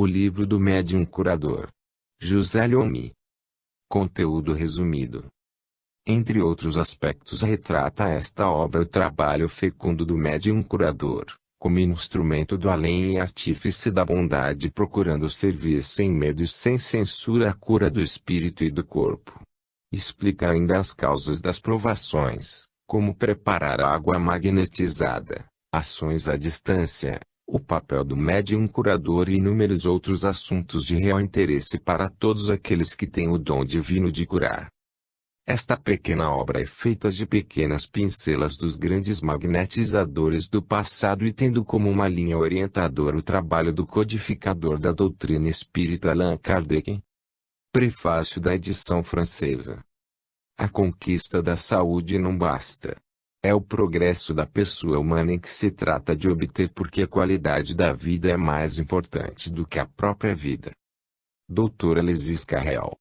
O livro do médium curador. José Lhomme. Conteúdo resumido. Entre outros aspectos, retrata esta obra o trabalho fecundo do médium curador, como instrumento do além e artífice da bondade, procurando servir sem medo e sem censura a cura do espírito e do corpo. Explica ainda as causas das provações, como preparar a água magnetizada, ações à distância, o papel do médium curador e inúmeros outros assuntos de real interesse para todos aqueles que têm o dom divino de curar. Esta pequena obra é feita de pequenas pincelas dos grandes magnetizadores do passado e tendo como uma linha orientadora o trabalho do codificador da doutrina espírita Allan Kardec. Prefácio da edição francesa. A conquista da saúde não basta. É o progresso da pessoa humana em que se trata de obter, porque a qualidade da vida é mais importante do que a própria vida. Doutora Alexis Carrel.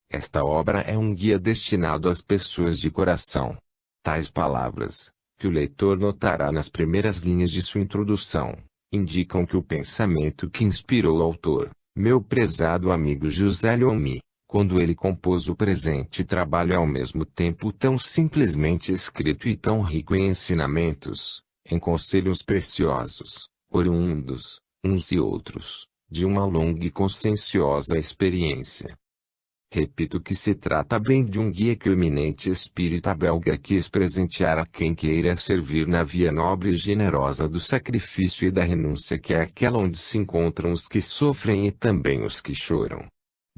Esta obra é um guia destinado às pessoas de coração. Tais palavras, que o leitor notará nas primeiras linhas de sua introdução, indicam que o pensamento que inspirou o autor, meu prezado amigo José Lhomme, quando ele compôs o presente trabalho, é ao mesmo tempo tão simplesmente escrito e tão rico em ensinamentos, em conselhos preciosos, oriundos, uns e outros, de uma longa e conscienciosa experiência. Repito que se trata bem de um guia que o eminente espírita belga quis presentear a quem queira servir na via nobre e generosa do sacrifício e da renúncia, que é aquela onde se encontram os que sofrem e também os que choram.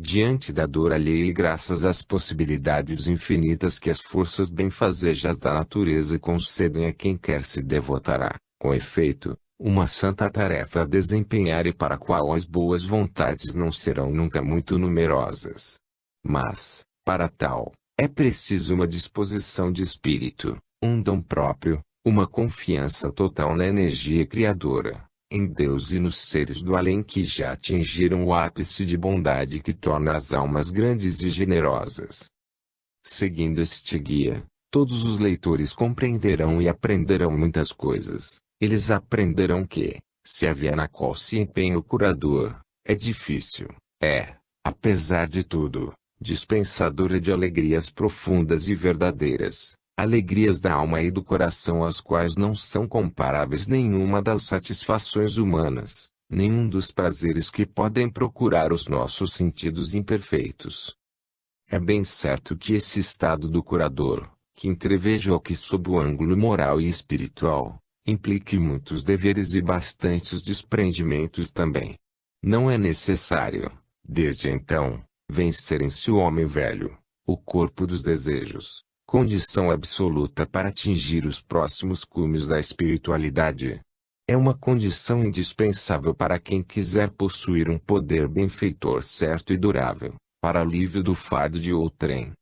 Diante da dor alheia e graças às possibilidades infinitas que as forças benfazejas da natureza concedem a quem quer se devotará, com efeito, uma santa tarefa a desempenhar e para a qual as boas vontades não serão nunca muito numerosas. Mas, para tal, é preciso uma disposição de espírito, um dom próprio, uma confiança total na energia criadora, em Deus e nos seres do além que já atingiram o ápice de bondade que torna as almas grandes e generosas. Seguindo este guia, todos os leitores compreenderão e aprenderão muitas coisas. Eles aprenderão que, se a via na qual se empenha o curador, é difícil, apesar de tudo, dispensadora de alegrias profundas e verdadeiras, alegrias da alma e do coração, às quais não são comparáveis nenhuma das satisfações humanas, nenhum dos prazeres que podem procurar os nossos sentidos imperfeitos. É bem certo que esse estado do curador, que entrevejo aqui sob o ângulo moral e espiritual, implique muitos deveres e bastantes desprendimentos também. Não é necessário, desde então, vencer em si o homem velho, o corpo dos desejos, condição absoluta para atingir os próximos cumes da espiritualidade. É uma condição indispensável para quem quiser possuir um poder benfeitor certo e durável, para alívio do fardo de outrem.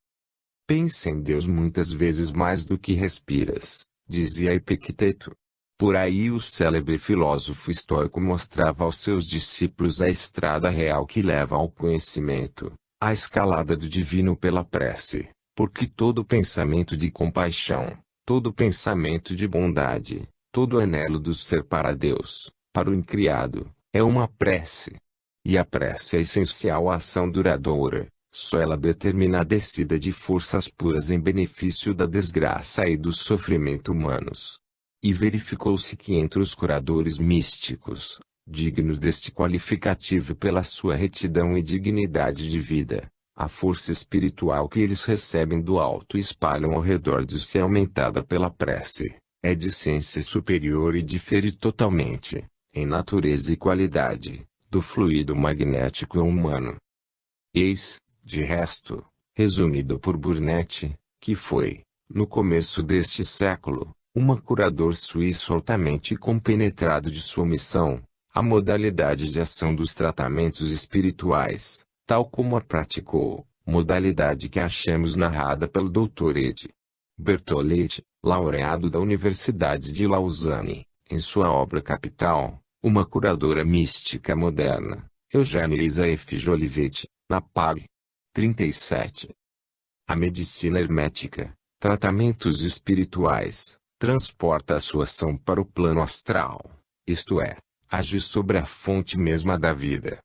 Pensa em Deus muitas vezes mais do que respiras, dizia Epicteto. Por aí o célebre filósofo estoico mostrava aos seus discípulos a estrada real que leva ao conhecimento, a escalada do divino pela prece, porque todo pensamento de compaixão, todo pensamento de bondade, todo anelo do ser para Deus, para o incriado, é uma prece. E a prece é essencial à ação duradoura, só ela determina a descida de forças puras em benefício da desgraça e do sofrimento humanos. E verificou-se que entre os curadores místicos, dignos deste qualificativo pela sua retidão e dignidade de vida, a força espiritual que eles recebem do alto e espalham ao redor de si, aumentada pela prece, é de ciência superior e difere totalmente, em natureza e qualidade, do fluido magnético humano. Eis, de resto, resumido por Burnet, que foi, no começo deste século, curador suíço altamente compenetrado de sua missão, a modalidade de ação dos tratamentos espirituais, tal como a praticou, modalidade que achamos narrada pelo Dr. Ed. Bertoletti, laureado da Universidade de Lausanne, em sua obra capital, Uma Curadora Mística Moderna, Eugênie Elisa F. Jolivet, na pág. 37. A medicina hermética, tratamentos espirituais, transporta a sua ação para o plano astral, isto é, age sobre a fonte mesma da vida,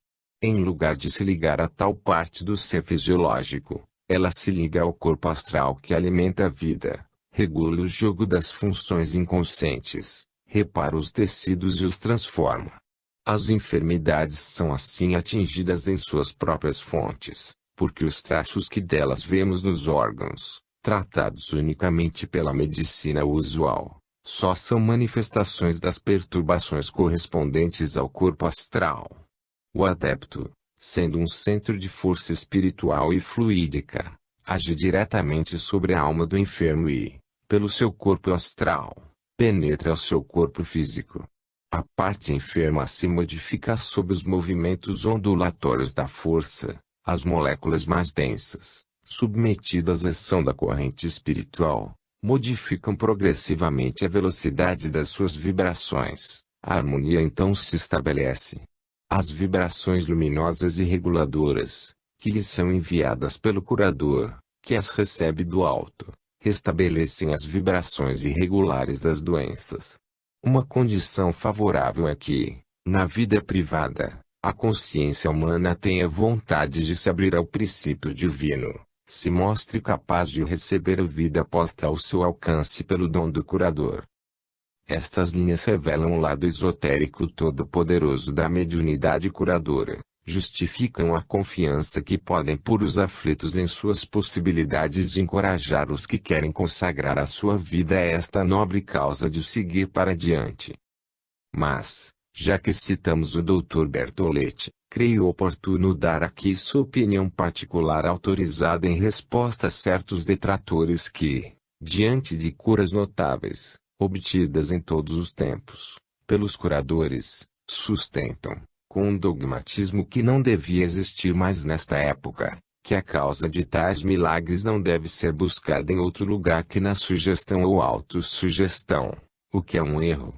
Em lugar de se ligar a tal parte do ser fisiológico, ela se liga ao corpo astral que alimenta a vida, regula o jogo das funções inconscientes, repara os tecidos e os transforma. As enfermidades são assim atingidas em suas próprias fontes, porque os traços que delas vemos nos órgãos, tratados unicamente pela medicina usual, só são manifestações das perturbações correspondentes ao corpo astral. O adepto, sendo um centro de força espiritual e fluídica, age diretamente sobre a alma do enfermo e, pelo seu corpo astral, penetra o seu corpo físico. A parte enferma se modifica sob os movimentos ondulatórios da força. As moléculas mais densas, submetidas à ação da corrente espiritual, modificam progressivamente a velocidade das suas vibrações. A harmonia então se estabelece. As vibrações luminosas e reguladoras, que lhes são enviadas pelo curador, que as recebe do alto, restabelecem as vibrações irregulares das doenças. Uma condição favorável é que, na vida privada, a consciência humana tenha vontade de se abrir ao princípio divino, se mostre capaz de receber a vida posta ao seu alcance pelo dom do curador. Estas linhas revelam o lado esotérico todo-poderoso da mediunidade curadora, justificam a confiança que podem pôr os aflitos em suas possibilidades de encorajar os que querem consagrar a sua vida a esta nobre causa de seguir para diante. Mas, já que citamos o Dr. Bertoletti, creio oportuno dar aqui sua opinião particular autorizada em resposta a certos detratores que, diante de curas notáveis, obtidas em todos os tempos, pelos curadores, sustentam, com um dogmatismo que não devia existir mais nesta época, que a causa de tais milagres não deve ser buscada em outro lugar que na sugestão ou autossugestão, o que é um erro.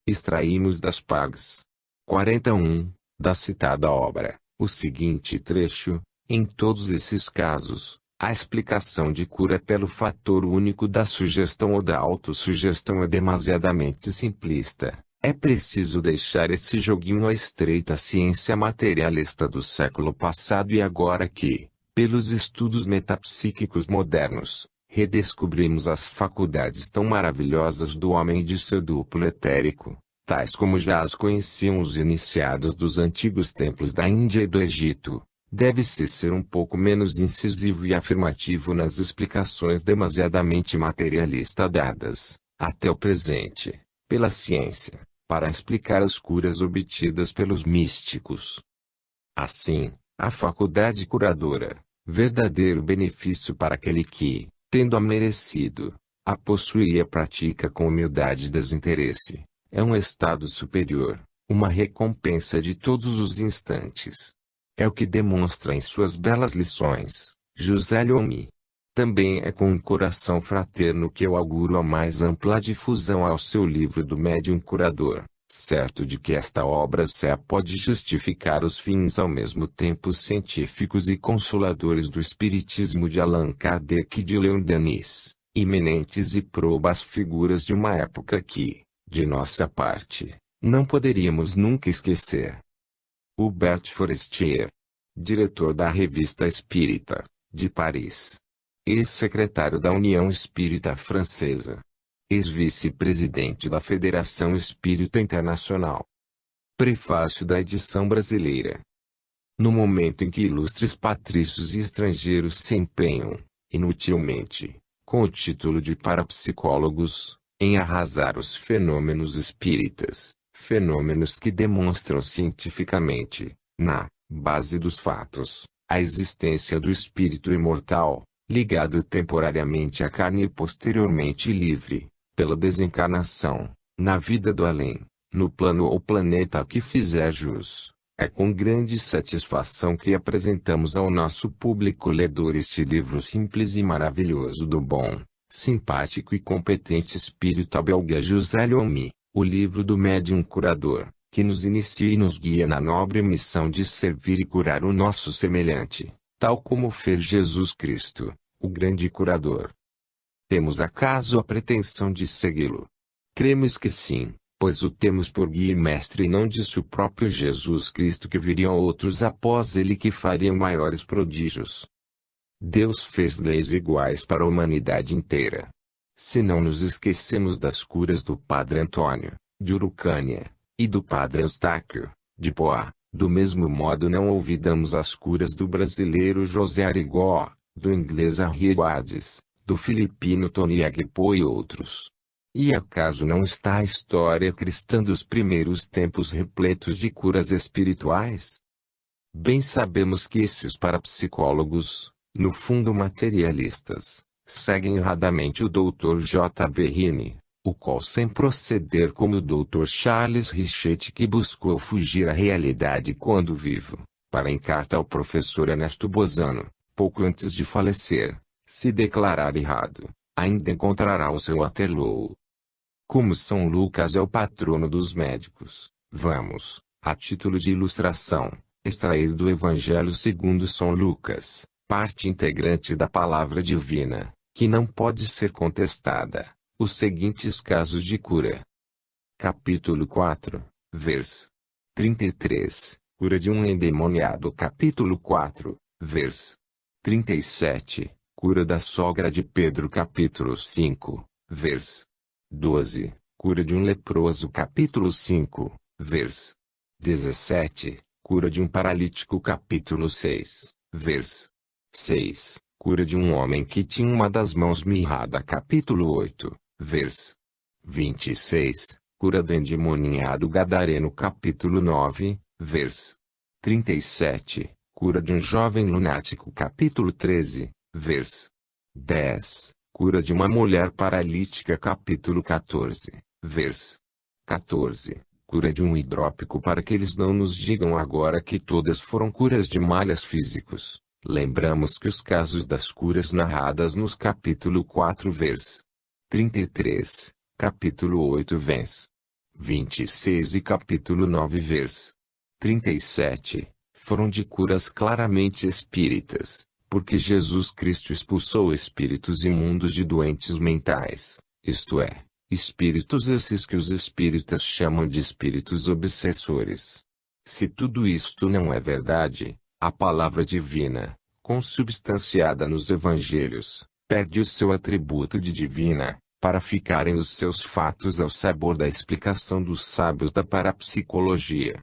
Extraímos das páginas 41, da citada obra, o seguinte trecho: em todos esses casos, a explicação de cura pelo fator único da sugestão ou da autossugestão é demasiadamente simplista. É preciso deixar esse joguinho à estreita ciência materialista do século passado e agora que, pelos estudos metapsíquicos modernos, redescobrimos as faculdades tão maravilhosas do homem e de seu duplo etérico, tais como já as conheciam os iniciados dos antigos templos da Índia e do Egito, deve-se ser um pouco menos incisivo e afirmativo nas explicações demasiadamente materialistas dadas, até o presente, pela ciência, para explicar as curas obtidas pelos místicos. Assim, a faculdade curadora, verdadeiro benefício para aquele que, tendo-a merecido, a possui e a pratica com humildade e desinteresse, é um estado superior, uma recompensa de todos os instantes. É o que demonstra em suas belas lições, José Lhomme. Também é com um coração fraterno que eu auguro a mais ampla difusão ao seu livro do Médium Curador, certo de que esta obra só pode justificar os fins ao mesmo tempo científicos e consoladores do espiritismo de Allan Kardec e de Leon Denis, iminentes e probas figuras de uma época que, de nossa parte, não poderíamos nunca esquecer. Hubert Forestier, diretor da Revista Espírita, de Paris. Ex-secretário da União Espírita Francesa. Ex-vice-presidente da Federação Espírita Internacional. Prefácio da edição brasileira. No momento em que ilustres patrícios e estrangeiros se empenham, inutilmente, com o título de parapsicólogos, em arrasar os fenômenos espíritas, fenômenos que demonstram cientificamente, na base dos fatos, a existência do espírito imortal, ligado temporariamente à carne e posteriormente livre, pela desencarnação, na vida do além, no plano ou planeta a que fizer jus. É com grande satisfação que apresentamos ao nosso público ledor este livro simples e maravilhoso do bom, simpático e competente espírita belga José Lhomme, o livro do Médium Curador, que nos inicia e nos guia na nobre missão de servir e curar o nosso semelhante, tal como fez Jesus Cristo, o grande curador. Temos acaso a pretensão de segui-lo? Cremos que sim, Pois o temos por guia e mestre, e não disse o próprio Jesus Cristo que viriam outros após ele que fariam maiores prodígios. Deus fez leis iguais para a humanidade inteira. Se não nos esquecemos das curas do Padre Antônio, de Urucânia, e do Padre Eustáquio, de Poá, do mesmo modo não olvidamos as curas do brasileiro José Arigó, do inglês Henry Edwards, do filipino Tony Agpo e outros. E acaso não está a história cristã dos primeiros tempos repletos de curas espirituais? Bem sabemos que esses parapsicólogos, no fundo materialistas, seguem erradamente o Dr. J. B. Rini, o qual sem proceder como o Dr. Charles Richet, que buscou fugir à realidade quando vivo, para em carta ao professor Ernesto Bozano, pouco antes de falecer, se declarar errado, ainda encontrará o seu Waterloo. Como São Lucas é o patrono dos médicos, vamos, a título de ilustração, extrair do Evangelho segundo São Lucas, parte integrante da palavra divina, que não pode ser contestada, os seguintes casos de cura. Capítulo 4, vers. 33, cura de um endemoniado. Capítulo 4, vers. 37, cura da sogra de Pedro. Capítulo 5, vers. 12, cura de um leproso. Capítulo 5, vers. 17, cura de um paralítico. Capítulo 6, vers. 6, cura de um homem que tinha uma das mãos mirrada. Capítulo 8, vers. 26, cura do endemoniado gadareno. Capítulo 9, vers. 37, cura de um jovem lunático. Capítulo 13, vers. 10, cura de uma mulher paralítica. Capítulo 14, vers. 14, cura de um hidrópico. Para que eles não nos digam agora que todas foram curas de males físicos, lembramos que os casos das curas narradas nos capítulo 4 vers. 33, capítulo 8 vers. 26 e capítulo 9 vers. 37, foram de curas claramente espíritas, porque Jesus Cristo expulsou espíritos imundos de doentes mentais, isto é, espíritos esses que os espíritas chamam de espíritos obsessores. Se tudo isto não é verdade, a palavra divina, consubstanciada nos evangelhos, perde o seu atributo de divina, para ficarem os seus fatos ao sabor da explicação dos sábios da parapsicologia.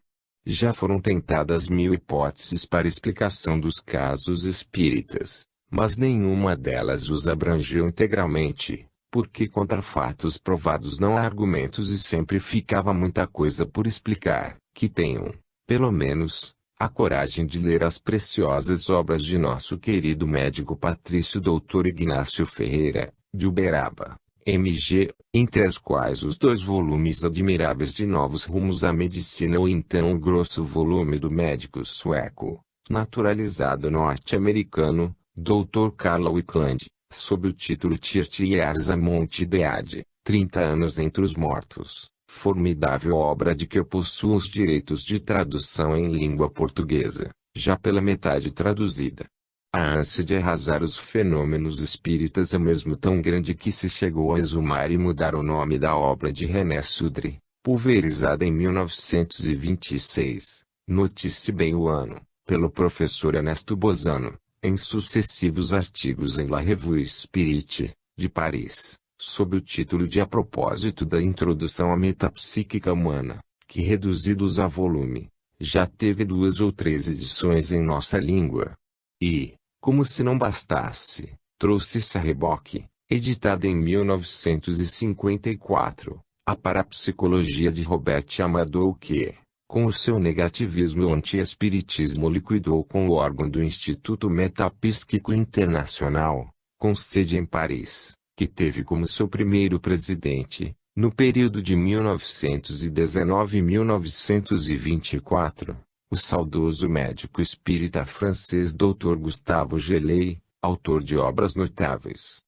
Já foram tentadas 1000 hipóteses para explicação dos casos espíritas, mas nenhuma delas os abrangeu integralmente, porque contra fatos provados não há argumentos e sempre ficava muita coisa por explicar. Que tenham, pelo menos, a coragem de ler as preciosas obras de nosso querido médico patrício Dr. Ignácio Ferreira, de Uberaba, M.G., entre as quais os 2 volumes admiráveis de Novos Rumos à Medicina, ou então o grosso volume do médico sueco, naturalizado norte-americano, Dr. Carl Wickland, sob o título Tirtiers a Monte Deade, 30 anos entre os mortos, formidável obra de que eu possuo os direitos de tradução em língua portuguesa, já pela metade traduzida. A ânsia de arrasar os fenômenos espíritas é mesmo tão grande que se chegou a exumar e mudar o nome da obra de René Sudre, pulverizada em 1926, notice bem o ano, pelo professor Ernesto Bozano, em sucessivos artigos em La Revue Spirit, de Paris, sob o título de A Propósito da Introdução à Metapsíquica Humana, que reduzidos a volume, já teve 2 ou 3 edições em nossa língua. E, como se não bastasse, trouxe-se a reboque, editada em 1954, a Parapsicologia de Robert Amadou que, com o seu negativismo e anti-espiritismo, liquidou com o órgão do Instituto Metapsíquico Internacional, com sede em Paris, que teve como seu primeiro presidente, no período de 1919 e 1924, o saudoso médico espírita francês Dr. Gustave Gelée, autor de obras notáveis.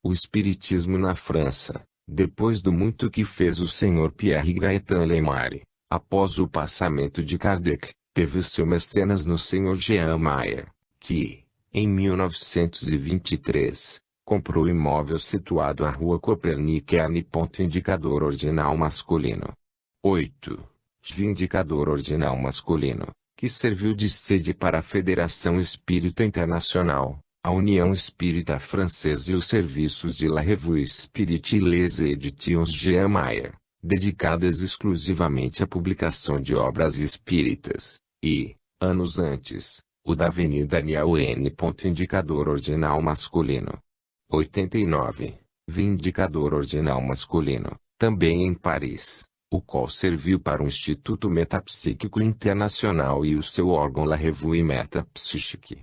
O espiritismo na França, depois do muito que fez o Sr. Pierre Gaëtan Leymare, após o passamento de Kardec, teve o seu mecenas no Sr. Jean Mayer, que, em 1923, comprou imóvel situado à Rua Copernicani. Indicador ordinal masculino. 8. Indicador ordinal masculino, que serviu de sede para a Federação Espírita Internacional, a União Espírita Francesa e os serviços de La Revue Spirit et les Éditions Jean Mayer, dedicadas exclusivamente à publicação de obras espíritas, e, anos antes, o da Avenida Daniel N. Indicador ordinal masculino. 89. Vindicador ordinal masculino, também em Paris, o qual serviu para o Instituto Metapsíquico Internacional e o seu órgão La Revue Metapsychique.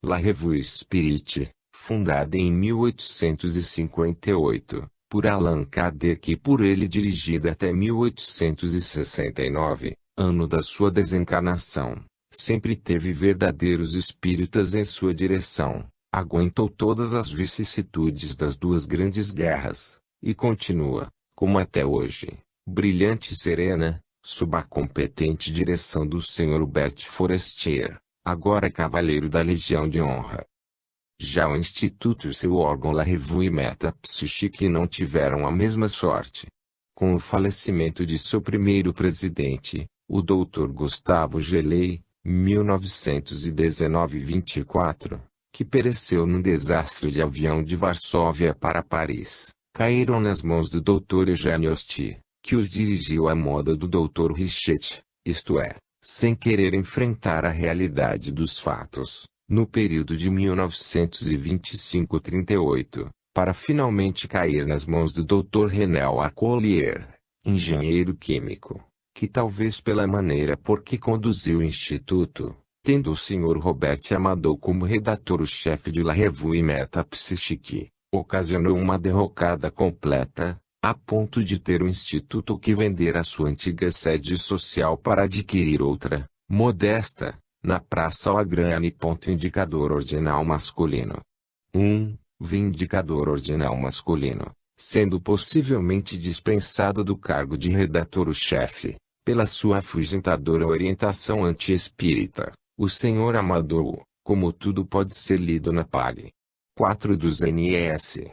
La Revue Spirit, fundada em 1858, por Allan Kardec e por ele dirigida até 1869, ano da sua desencarnação, sempre teve verdadeiros espíritas em sua direção, aguentou todas as vicissitudes das duas grandes guerras, e continua, como até hoje, brilhante e serena, sob a competente direção do Sr. Hubert Forestier, agora Cavaleiro da Legião de Honra. Já o Instituto e seu órgão La Revue Metapsychique não tiveram a mesma sorte. Com o falecimento de seu primeiro presidente, o Dr. Gustavo Gelei, 1919-24, que pereceu num desastre de avião de Varsóvia para Paris, caíram nas mãos do Dr. Eugênio Osti, que os dirigiu à moda do Dr. Richet, isto é, sem querer enfrentar a realidade dos fatos, no período de 1925-38, para finalmente cair nas mãos do Dr. René Arcollier, engenheiro químico, que talvez pela maneira por que conduziu o Instituto, tendo o Sr. Robert Amadou como redator-chefe de La Revue Metapsychique, ocasionou uma derrocada completa, a ponto de ter o Instituto que vender a sua antiga sede social para adquirir outra, modesta, na Praça Agrani. Indicador ordinal masculino. 1. Vindicador ordinal masculino, sendo possivelmente dispensado do cargo de redator-chefe, pela sua afugentadora orientação anti-espírita, o Sr. Amadou, como tudo pode ser lido na página 4 dos NS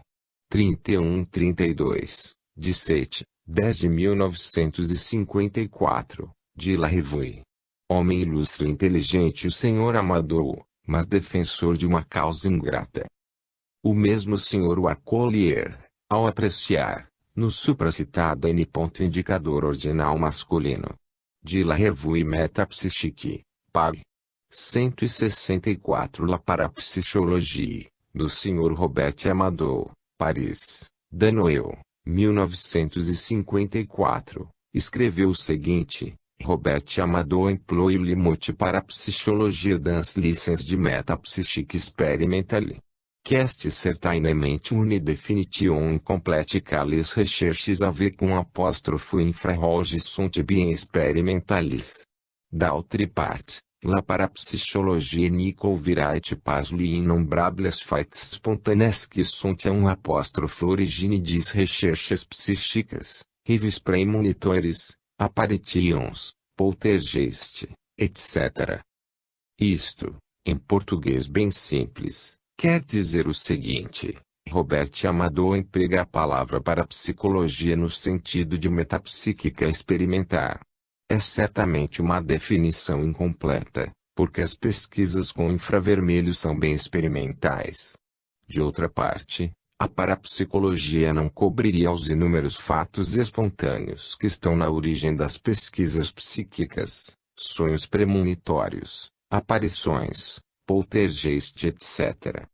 31-32, de 7/10 de 1954, de La Revue. Homem ilustre e inteligente o Sr. Amadou, mas defensor de uma causa ingrata. O mesmo Sr. Arcollier, ao apreciar, no supracitado N. Indicador ordinal masculino, de La Revue Metapsychique, Pag. 164 La Parapsychologie, do Sr. Robert Amadou, Paris, Danoel, 1954, escreveu o seguinte: Robert Amadou emploie le mot parapsychologie dans licence de metapsychique expérimentale. Qu'est certainement une définition incomplète car les recherches avec un apóstrofo infrarouge sont bien expérimentales. D'autre part, la parapsychologie n'y couvrait pas les innombrables faits spontanés qui sont un apóstrofo origine des recherches psychiques, rives premonitores, apparitions, poltergeist, etc. Isto, em português bem simples, quer dizer o seguinte: Robert Amadou emprega a palavra parapsicologia no sentido de metapsíquica experimentar. É certamente uma definição incompleta, porque as pesquisas com infravermelho são bem experimentais. De outra parte, a parapsicologia não cobriria os inúmeros fatos espontâneos que estão na origem das pesquisas psíquicas, sonhos premonitórios, aparições, poltergeist, etc.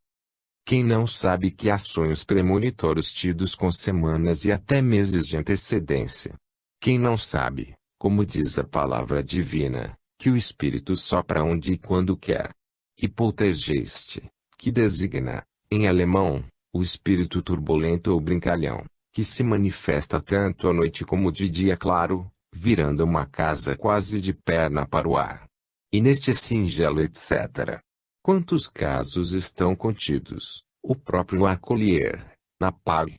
Quem não sabe que há sonhos premonitórios tidos com semanas e até meses de antecedência? Quem não sabe, como diz a palavra divina, que o espírito sopra onde e quando quer? E poltergeist, que designa, em alemão, o espírito turbulento ou brincalhão, que se manifesta tanto à noite como de dia claro, virando uma casa quase de perna para o ar. E neste singelo etc. Quantos casos estão contidos, o próprio Arcollier, na pág.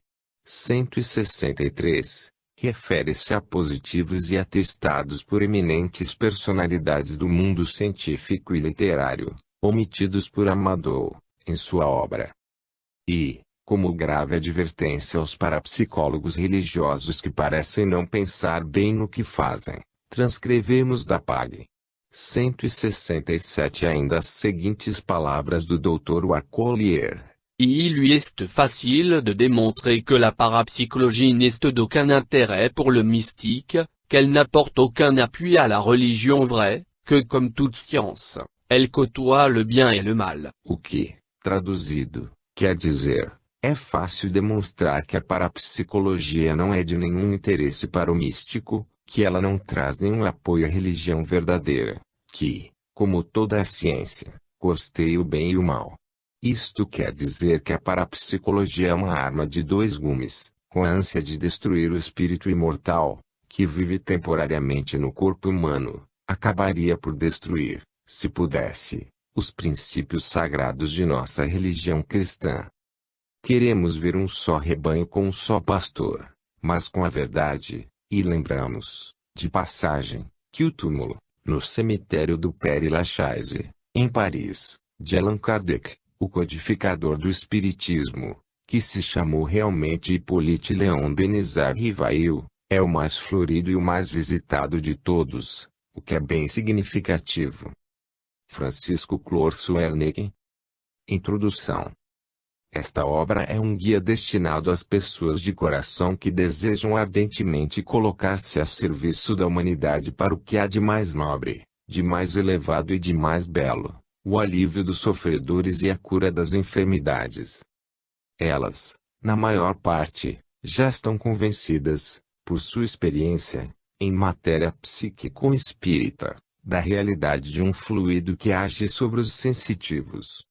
163, refere-se a positivos e atestados por eminentes personalidades do mundo científico e literário, omitidos por Amadou, em sua obra. E, Como grave advertência aos parapsicólogos religiosos que parecem não pensar bem no que fazem, transcrevemos da pág. 167 ainda as seguintes palavras do Dr. Warcollier. Il lui est facile de démontrer que la parapsychologie n'est d'aucun intérêt pour le mystique, qu'elle n'apporte aucun appui à la religion vraie, que comme toute science, elle côtoie le bien et le mal. O que, traduzido, quer dizer, é fácil demonstrar que a parapsicologia não é de nenhum interesse para o místico, que ela não traz nenhum apoio à religião verdadeira, que, como toda a ciência, costeia o bem e o mal. Isto quer dizer que a parapsicologia é uma arma de dois gumes, com a ânsia de destruir o espírito imortal, que vive temporariamente no corpo humano, acabaria por destruir, se pudesse, os princípios sagrados de nossa religião cristã. Queremos ver um só rebanho com um só pastor, mas com a verdade, e lembramos, de passagem, que o túmulo, no cemitério do Père Lachaise, em Paris, de Allan Kardec, o codificador do Espiritismo, que se chamou realmente Hippolyte Léon Denisard Rivail, é o mais florido e o mais visitado de todos, o que é bem significativo. Francisco Clorso Werneck. Introdução. Esta obra é um guia destinado às pessoas de coração que desejam ardentemente colocar-se a serviço da humanidade para o que há de mais nobre, de mais elevado e de mais belo, o alívio dos sofredores e a cura das enfermidades. Elas, na maior parte, já estão convencidas, por sua experiência, em matéria psíquico-espírita, da realidade de um fluido que age sobre os sensitivos.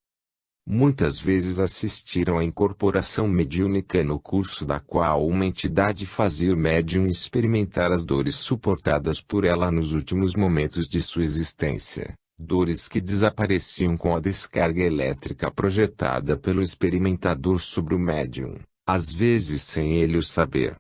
Muitas vezes assistiram à incorporação mediúnica no curso da qual uma entidade fazia o médium experimentar as dores suportadas por ela nos últimos momentos de sua existência, dores que desapareciam com a descarga elétrica projetada pelo experimentador sobre o médium, às vezes sem ele o saber.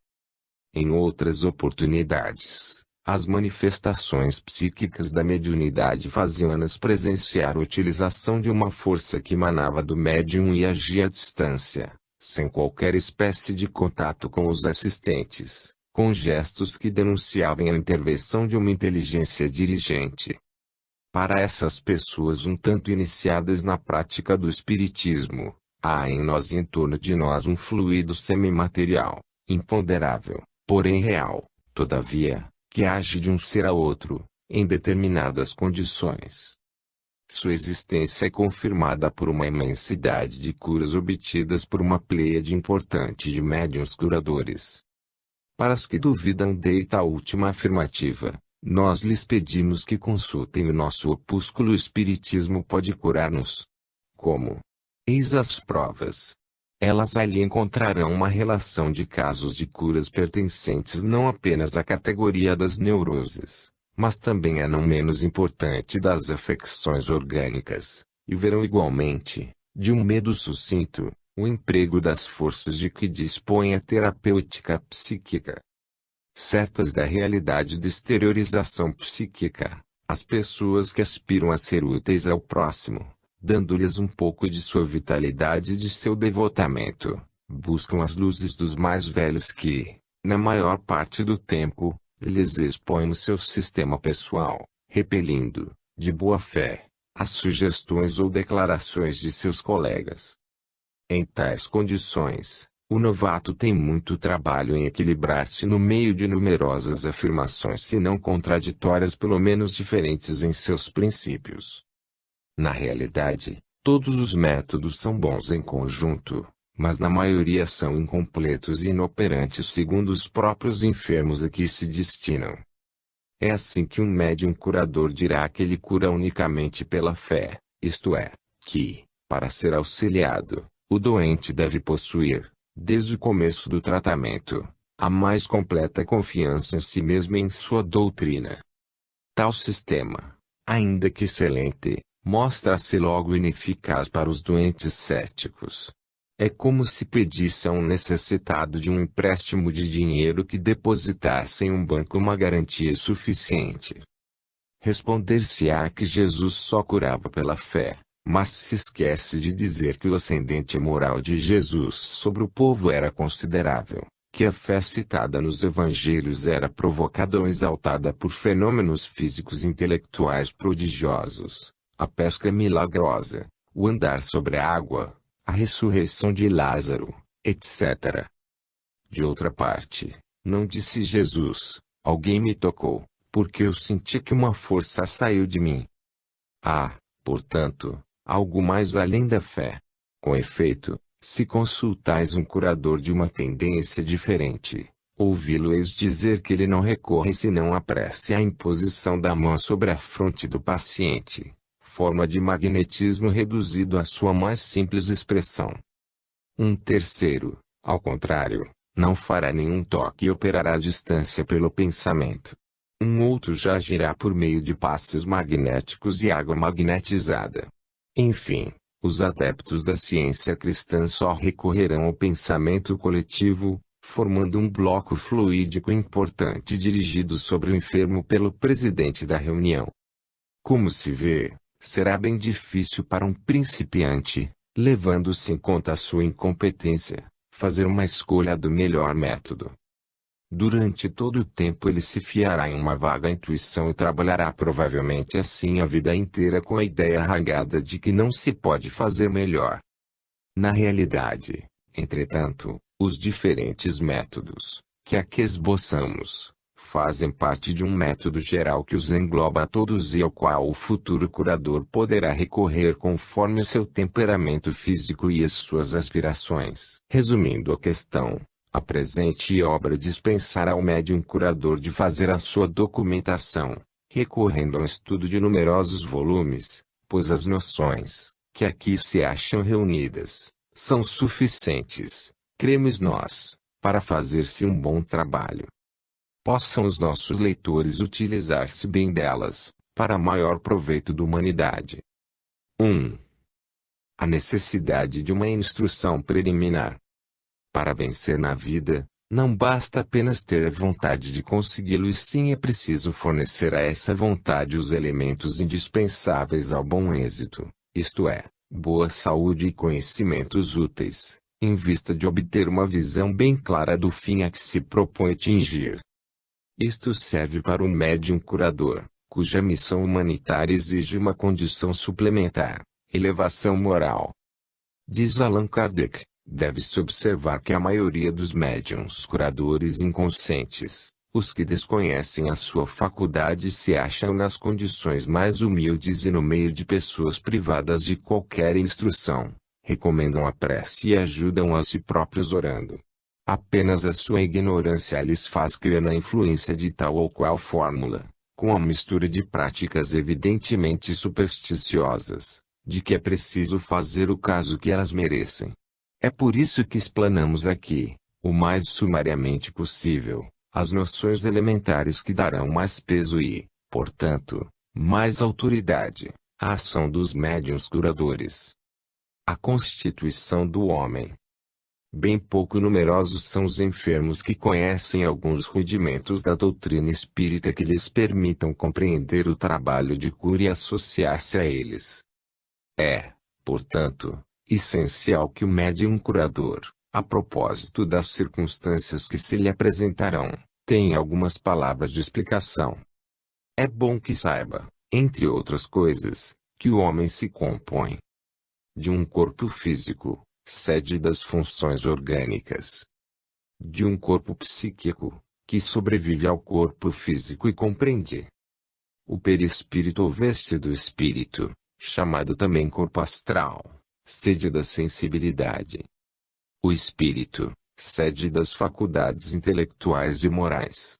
Em outras oportunidades, as manifestações psíquicas da mediunidade faziam-nas presenciar a utilização de uma força que emanava do médium e agia à distância, sem qualquer espécie de contato com os assistentes, com gestos que denunciavam a intervenção de uma inteligência dirigente. Para essas pessoas um tanto iniciadas na prática do espiritismo, há em nós e em torno de nós um fluido semimaterial, imponderável, porém real, todavia, que age de um ser a outro, em determinadas condições. Sua existência é confirmada por uma imensidade de curas obtidas por uma pleiade importante de médiuns curadores. Para os que duvidam deita a última afirmativa, nós lhes pedimos que consultem o nosso opúsculo Espiritismo Pode Curar-nos. Como? Eis as provas. Elas ali encontrarão uma relação de casos de curas pertencentes não apenas à categoria das neuroses, mas também a não menos importante das afecções orgânicas, e verão igualmente, de um medo sucinto, o emprego das forças de que dispõe a terapêutica psíquica. Certas da realidade de exteriorização psíquica, as pessoas que aspiram a ser úteis ao próximo, dando-lhes um pouco de sua vitalidade e de seu devotamento, buscam as luzes dos mais velhos que, na maior parte do tempo, lhes expõem no seu sistema pessoal, repelindo, de boa fé, as sugestões ou declarações de seus colegas. Em tais condições, o novato tem muito trabalho em equilibrar-se no meio de numerosas afirmações se não contraditórias pelo menos diferentes em seus princípios. Na realidade, todos os métodos são bons em conjunto, mas na maioria são incompletos e inoperantes segundo os próprios enfermos a que se destinam. É assim que um médium curador dirá que ele cura unicamente pela fé, isto é, que, para ser auxiliado, o doente deve possuir, desde o começo do tratamento, a mais completa confiança em si mesmo e em sua doutrina. Tal sistema, ainda que excelente, mostra-se logo ineficaz para os doentes céticos. É como se pedisse a um necessitado de um empréstimo de dinheiro que depositasse em um banco uma garantia suficiente. Responder-se-á que Jesus só curava pela fé, mas se esquece de dizer que o ascendente moral de Jesus sobre o povo era considerável, que a fé citada nos evangelhos era provocada ou exaltada por fenômenos físicos e intelectuais prodigiosos, a pesca milagrosa, o andar sobre a água, a ressurreição de Lázaro, etc. De outra parte, não disse Jesus, alguém me tocou, porque eu senti que uma força saiu de mim. Portanto, algo mais além da fé. Com efeito, se consultais um curador de uma tendência diferente, ouvi-lo-eis dizer que ele não recorre senão à prece e à imposição da mão sobre a fronte do paciente, forma de magnetismo reduzido à sua mais simples expressão. Um terceiro, ao contrário, não fará nenhum toque e operará à distância pelo pensamento. Um outro já agirá por meio de passes magnéticos e água magnetizada. Enfim, os adeptos da ciência cristã só recorrerão ao pensamento coletivo, formando um bloco fluídico importante dirigido sobre o enfermo pelo presidente da reunião. Como se vê, será bem difícil para um principiante, levando-se em conta a sua incompetência, fazer uma escolha do melhor método. Durante todo o tempo ele se fiará em uma vaga intuição e trabalhará provavelmente assim a vida inteira com a ideia arraigada de que não se pode fazer melhor. Na realidade, entretanto, os diferentes métodos, que aqui esboçamos, fazem parte de um método geral que os engloba a todos e ao qual o futuro curador poderá recorrer conforme o seu temperamento físico e as suas aspirações. Resumindo a questão, a presente obra dispensará ao médium curador de fazer a sua documentação, recorrendo ao estudo de numerosos volumes, pois as noções, que aqui se acham reunidas, são suficientes, cremos nós, para fazer-se um bom trabalho. Possam os nossos leitores utilizar-se bem delas, para maior proveito da humanidade. 1. A necessidade de uma instrução preliminar. Para vencer na vida, não basta apenas ter a vontade de consegui-lo e sim é preciso fornecer a essa vontade os elementos indispensáveis ao bom êxito, isto é, boa saúde e conhecimentos úteis, em vista de obter uma visão bem clara do fim a que se propõe atingir. Isto serve para o médium curador, cuja missão humanitária exige uma condição suplementar, elevação moral. Diz Allan Kardec, deve-se observar que a maioria dos médiuns curadores inconscientes, os que desconhecem a sua faculdade se acham nas condições mais humildes e no meio de pessoas privadas de qualquer instrução, recomendam a prece e ajudam a si próprios orando. Apenas a sua ignorância lhes faz crer na influência de tal ou qual fórmula, com a mistura de práticas evidentemente supersticiosas, de que é preciso fazer o caso que elas merecem. É por isso que explanamos aqui, o mais sumariamente possível, as noções elementares que darão mais peso e, portanto, mais autoridade, à ação dos médiuns curadores. A constituição do homem. Bem pouco numerosos são os enfermos que conhecem alguns rudimentos da doutrina espírita que lhes permitam compreender o trabalho de cura e associar-se a eles. É, portanto, essencial que o médium curador, a propósito das circunstâncias que se lhe apresentarão, tenha algumas palavras de explicação. É bom que saiba, entre outras coisas, que o homem se compõe de um corpo físico, sede das funções orgânicas, de um corpo psíquico, que sobrevive ao corpo físico e compreende o perispírito ou veste do espírito, chamado também corpo astral, sede da sensibilidade. O espírito, sede das faculdades intelectuais e morais.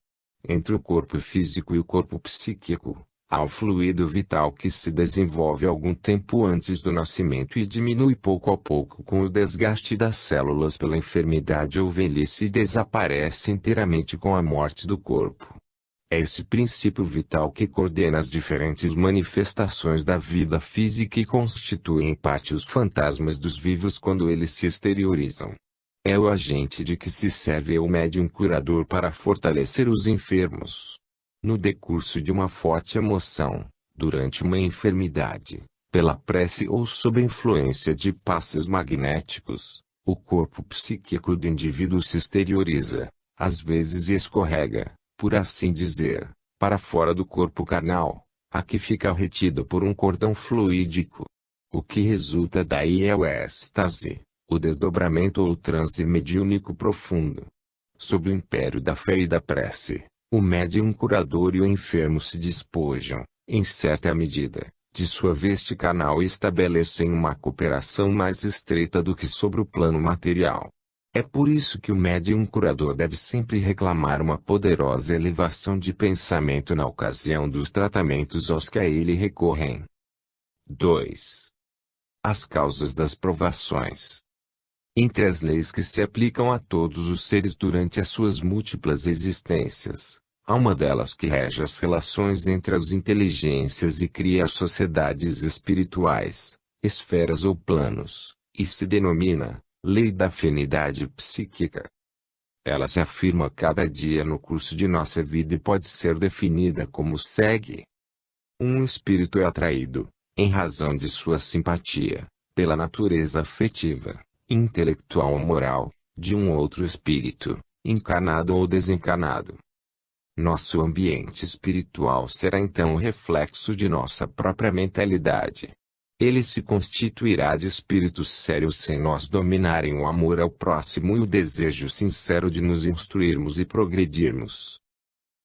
Entre o corpo físico e o corpo psíquico, há o fluido vital que se desenvolve algum tempo antes do nascimento e diminui pouco a pouco com o desgaste das células pela enfermidade ou velhice e desaparece inteiramente com a morte do corpo. É esse princípio vital que coordena as diferentes manifestações da vida física e constitui em parte os fantasmas dos vivos quando eles se exteriorizam. É o agente de que se serve o médium curador para fortalecer os enfermos. No decurso de uma forte emoção, durante uma enfermidade, Pela prece ou sob influência de passes magnéticos, o corpo psíquico do indivíduo se exterioriza, às vezes escorrega, por assim dizer, para fora do corpo carnal, a que fica retido por um cordão fluídico. O que resulta daí é o êxtase, o desdobramento ou o transe mediúnico profundo. Sob o império da fé e da prece, o médium curador e o enfermo se despojam, em certa medida, de sua veste carnal e estabelecem uma cooperação mais estreita do que sobre o plano material. É por isso que o médium curador deve sempre reclamar uma poderosa elevação de pensamento na ocasião dos tratamentos aos que a ele recorrem. 2. As causas das provações. Entre as leis que se aplicam a todos os seres durante as suas múltiplas existências, há uma delas que rege as relações entre as inteligências e cria as sociedades espirituais, esferas ou planos, e se denomina lei da afinidade psíquica. Ela se afirma cada dia no curso de nossa vida e pode ser definida como segue. Um espírito é atraído, em razão de sua simpatia, pela natureza afetiva, intelectual ou moral, de um outro espírito, encarnado ou desencarnado. Nosso ambiente espiritual será então o reflexo de nossa própria mentalidade. Ele se constituirá de espíritos sérios sem nós dominarem o amor ao próximo e o desejo sincero de nos instruirmos e progredirmos.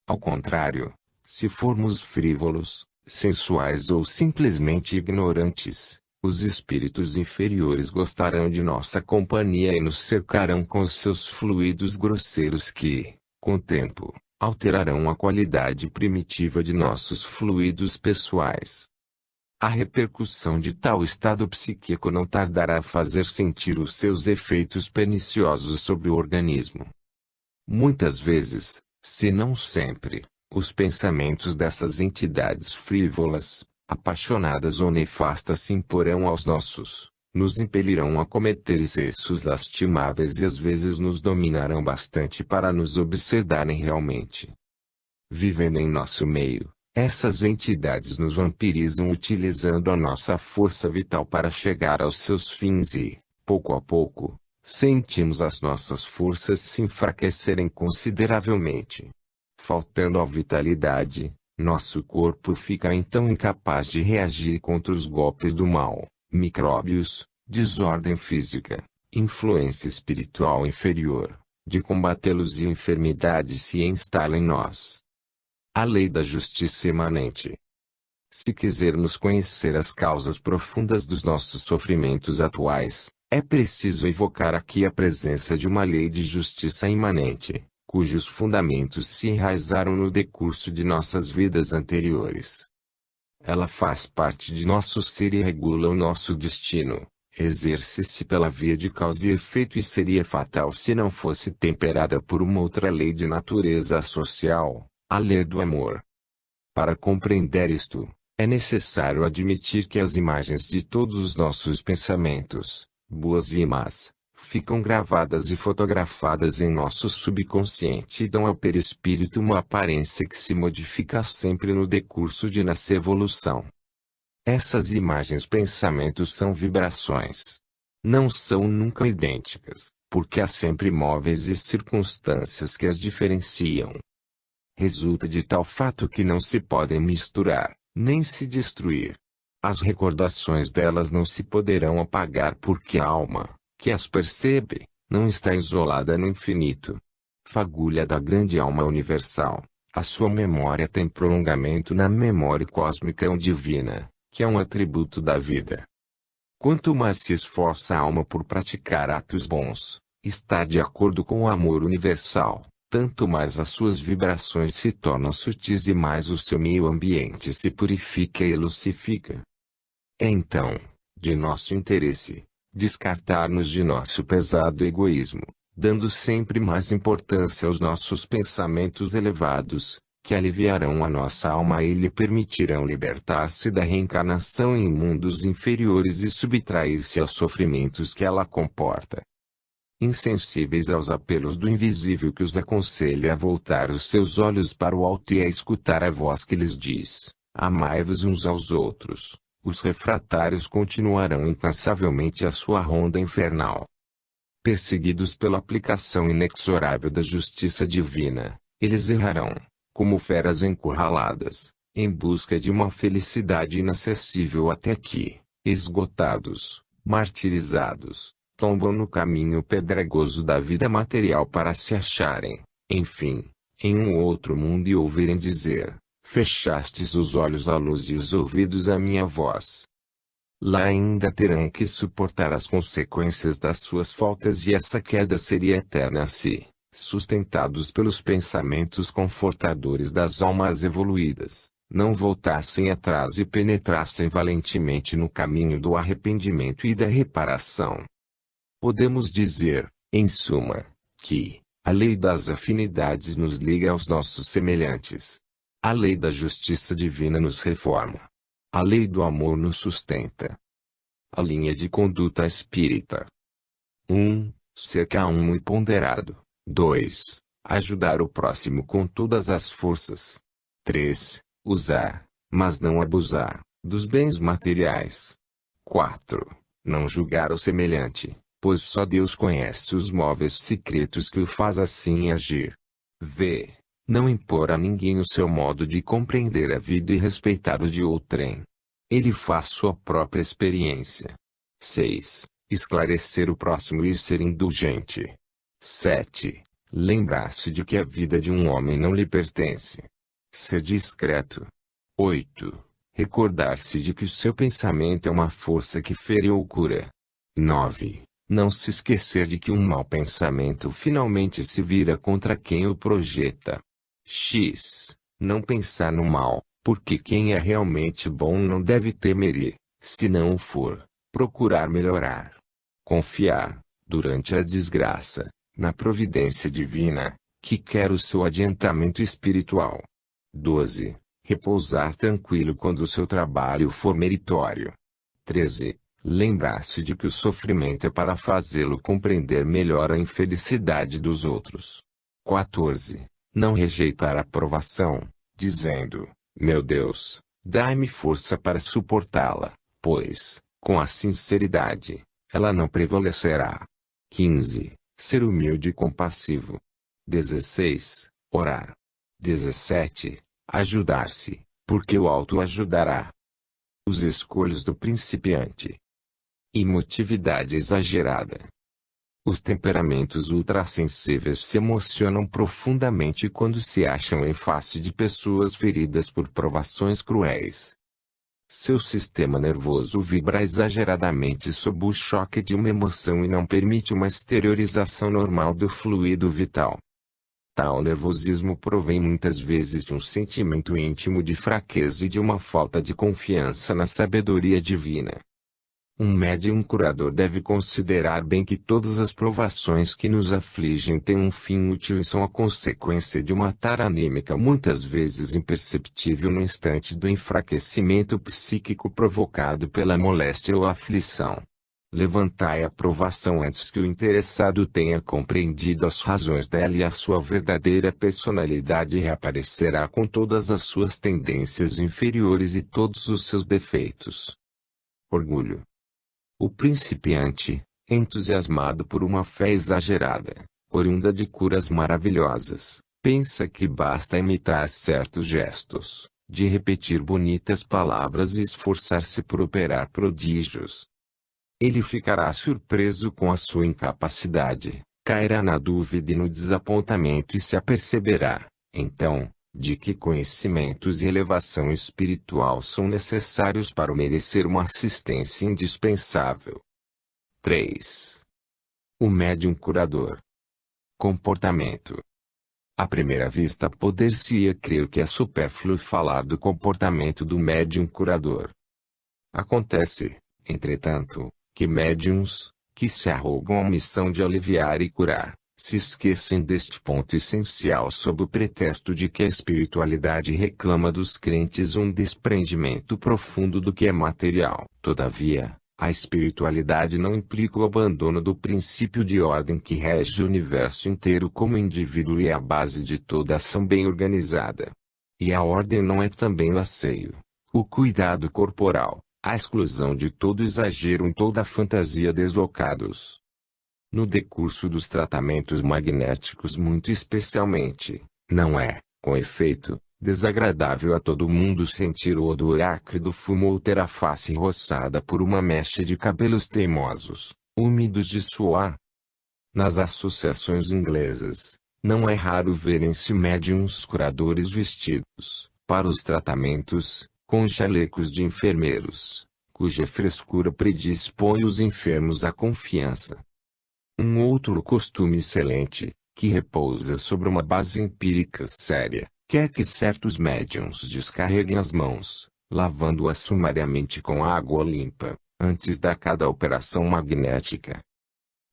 Ao contrário, se formos frívolos, sensuais ou simplesmente ignorantes, os espíritos inferiores gostarão de nossa companhia e nos cercarão com os seus fluidos grosseiros que, com o tempo, alterarão a qualidade primitiva de nossos fluidos pessoais. A repercussão de tal estado psíquico não tardará a fazer sentir os seus efeitos perniciosos sobre o organismo. Muitas vezes, se não sempre, os pensamentos dessas entidades frívolas, apaixonadas ou nefastas se imporão aos nossos, nos impelirão a cometer excessos lastimáveis e às vezes nos dominarão bastante para nos obsedarem realmente. Vivendo em nosso meio, essas entidades nos vampirizam utilizando a nossa força vital para chegar aos seus fins e, pouco a pouco, sentimos as nossas forças se enfraquecerem consideravelmente. Faltando a vitalidade, nosso corpo fica então incapaz de reagir contra os golpes do mal, micróbios, desordem física, influência espiritual inferior, de combatê-los e a enfermidade se instala em nós. A lei da justiça imanente. Se quisermos conhecer as causas profundas dos nossos sofrimentos atuais, é preciso evocar aqui a presença de uma lei de justiça imanente, cujos fundamentos se enraizaram no decurso de nossas vidas anteriores. Ela faz parte de nosso ser e regula o nosso destino, exerce-se pela via de causa e efeito e seria fatal se não fosse temperada por uma outra lei de natureza social, a lei do amor. Para compreender isto, é necessário admitir que as imagens de todos os nossos pensamentos, boas e más, ficam gravadas e fotografadas em nosso subconsciente e dão ao perispírito uma aparência que se modifica sempre no decurso de nossa evolução. Essas imagens pensamentos são vibrações. Não são nunca idênticas, porque há sempre móveis e circunstâncias que as diferenciam. Resulta de tal fato que não se podem misturar, nem se destruir. As recordações delas não se poderão apagar porque a alma, que as percebe, não está isolada no infinito. Fagulha da grande alma universal, a sua memória tem prolongamento na memória cósmica ou divina, que é um atributo da vida. Quanto mais se esforça a alma por praticar atos bons, estar de acordo com o amor universal, tanto mais as suas vibrações se tornam sutis e mais o seu meio ambiente se purifica e lucifica. É então, de nosso interesse, descartar-nos de nosso pesado egoísmo, dando sempre mais importância aos nossos pensamentos elevados, que aliviarão a nossa alma e lhe permitirão libertar-se da reencarnação em mundos inferiores e subtrair-se aos sofrimentos que ela comporta. Insensíveis aos apelos do invisível que os aconselha a voltar os seus olhos para o alto e a escutar a voz que lhes diz: amai-vos uns aos outros, os refratários continuarão incansavelmente a sua ronda infernal. Perseguidos pela aplicação inexorável da justiça divina, eles errarão, como feras encurraladas, em busca de uma felicidade inacessível até que, esgotados, martirizados, tombam no caminho pedregoso da vida material para se acharem, enfim, em um outro mundo e ouvirem dizer: fechastes os olhos à luz e os ouvidos à minha voz. Lá ainda terão que suportar as consequências das suas faltas e essa queda seria eterna se, sustentados pelos pensamentos confortadores das almas evoluídas, não voltassem atrás e penetrassem valentemente no caminho do arrependimento e da reparação. Podemos dizer, em suma, que a lei das afinidades nos liga aos nossos semelhantes. A lei da justiça divina nos reforma. A lei do amor nos sustenta. A linha de conduta espírita. 1. Ser calmo e ponderado. 2. Ajudar o próximo com todas as forças. 3. Usar, mas não abusar, dos bens materiais. 4. Não julgar o semelhante, pois só Deus conhece os móveis secretos que o faz assim agir. V. Não impor a ninguém o seu modo de compreender a vida e respeitar o de outrem. Ele faz sua própria experiência. 6. Esclarecer o próximo e ser indulgente. 7. Lembrar-se de que a vida de um homem não lhe pertence. Ser discreto. 8. Recordar-se de que o seu pensamento é uma força que fere ou cura. 9. Não se esquecer de que um mau pensamento finalmente se vira contra quem o projeta. X. Não pensar no mal, porque quem é realmente bom não deve temer e, se não o for, procurar melhorar. Confiar, durante a desgraça, na providência divina, que quer o seu adiantamento espiritual. 12. Repousar tranquilo quando o seu trabalho for meritório. 13. Lembrar-se de que o sofrimento é para fazê-lo compreender melhor a infelicidade dos outros. 14. Não rejeitar a provação, dizendo: meu Deus, dai-me força para suportá-la, pois, com a sinceridade, ela não prevalecerá. 15. Ser humilde e compassivo. 16. Orar. 17. Ajudar-se, porque o alto ajudará. Os escolhos do principiante. Emotividade exagerada. Os temperamentos ultrassensíveis se emocionam profundamente quando se acham em face de pessoas feridas por provações cruéis. Seu sistema nervoso vibra exageradamente sob o choque de uma emoção e não permite uma exteriorização normal do fluido vital. Tal nervosismo provém muitas vezes de um sentimento íntimo de fraqueza e de uma falta de confiança na sabedoria divina. Um médium curador deve considerar bem que todas as provações que nos afligem têm um fim útil e são a consequência de uma tara anímica muitas vezes imperceptível no instante do enfraquecimento psíquico provocado pela moléstia ou aflição. Levantai a provação antes que o interessado tenha compreendido as razões dela e a sua verdadeira personalidade reaparecerá com todas as suas tendências inferiores e todos os seus defeitos. Orgulho. O principiante, entusiasmado por uma fé exagerada, oriunda de curas maravilhosas, pensa que basta imitar certos gestos, de repetir bonitas palavras e esforçar-se por operar prodígios. Ele ficará surpreso com a sua incapacidade, cairá na dúvida e no desapontamento e se aperceberá, então, de que conhecimentos e elevação espiritual são necessários para merecer uma assistência indispensável. 3. O médium curador. Comportamento. À primeira vista poder-se-ia crer que é supérfluo falar do comportamento do médium curador. Acontece, entretanto, que médiuns, que se arrogam a missão de aliviar e curar, se esquecem deste ponto essencial sob o pretexto de que a espiritualidade reclama dos crentes um desprendimento profundo do que é material. Todavia, a espiritualidade não implica o abandono do princípio de ordem que rege o universo inteiro como indivíduo e é a base de toda ação bem organizada. E a ordem não é também o asseio, o cuidado corporal, à exclusão de todo exagero em toda fantasia deslocados. No decurso dos tratamentos magnéticos muito especialmente, não é, com efeito, desagradável a todo mundo sentir o odor acre do fumo ou ter a face roçada por uma mecha de cabelos teimosos, úmidos de suor. Nas associações inglesas, não é raro verem-se médiuns curadores vestidos, para os tratamentos, com chalecos de enfermeiros, cuja frescura predispõe os enfermos à confiança. Um outro costume excelente, que repousa sobre uma base empírica séria, quer que certos médiuns descarreguem as mãos, lavando-as sumariamente com água limpa, antes da cada operação magnética.